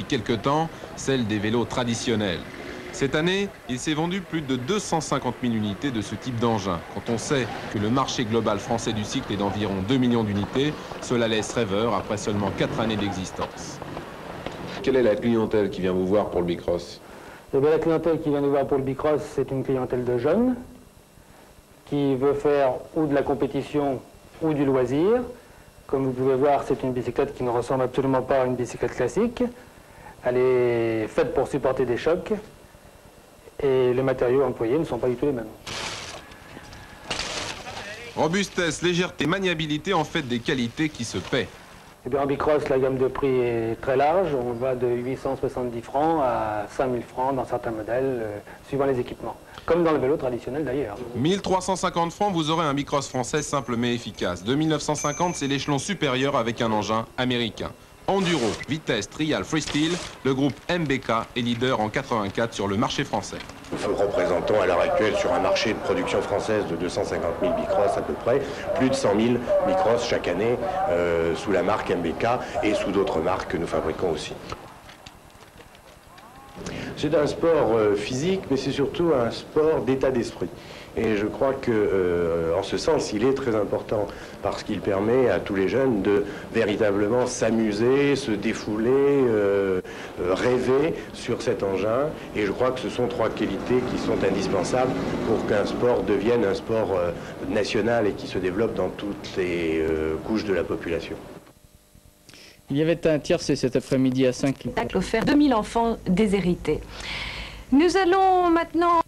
quelque temps, celle des vélos traditionnels. Cette année, il s'est vendu plus de 250 000 unités de ce type d'engin. Quand on sait que le marché global français du cycle est d'environ 2 millions d'unités, cela laisse rêveur après seulement 4 années d'existence. Quelle est la clientèle qui vient vous voir pour le bicross? Eh bien, la clientèle qui vient nous voir pour le bicross, c'est une clientèle de jeunes qui veut faire ou de la compétition ou du loisir. Comme vous pouvez voir, c'est une bicyclette qui ne ressemble absolument pas à une bicyclette classique. Elle est faite pour supporter des chocs et les matériaux employés ne sont pas du tout les mêmes. Robustesse, légèreté, maniabilité en fait des qualités qui se paient. Eh bien, en bicross, la gamme de prix est très large. On va de 870 francs à 5000 francs dans certains modèles, suivant les équipements. Comme dans le vélo traditionnel d'ailleurs. 1350 francs, vous aurez un bicross français simple mais efficace. 2950, c'est l'échelon supérieur avec un engin américain. Enduro, vitesse, trial, freestyle, le groupe MBK est leader en 84 sur le marché français. Nous représentons à l'heure actuelle sur un marché de production française de 250 000 bicross à peu près, plus de 100 000 bicross chaque année sous la marque MBK et sous d'autres marques que nous fabriquons aussi. C'est un sport physique, mais c'est surtout un sport d'état d'esprit. Et je crois que, en ce sens, il est très important parce qu'il permet à tous les jeunes de véritablement s'amuser, se défouler, rêver sur cet engin. Et je crois que ce sont trois qualités qui sont indispensables pour qu'un sport devienne un sport national et qui se développe dans toutes les couches de la population. Il y avait un tiercé cet après-midi à Saint-Cloud. Offert 2000 enfants déshérités. Nous allons maintenant...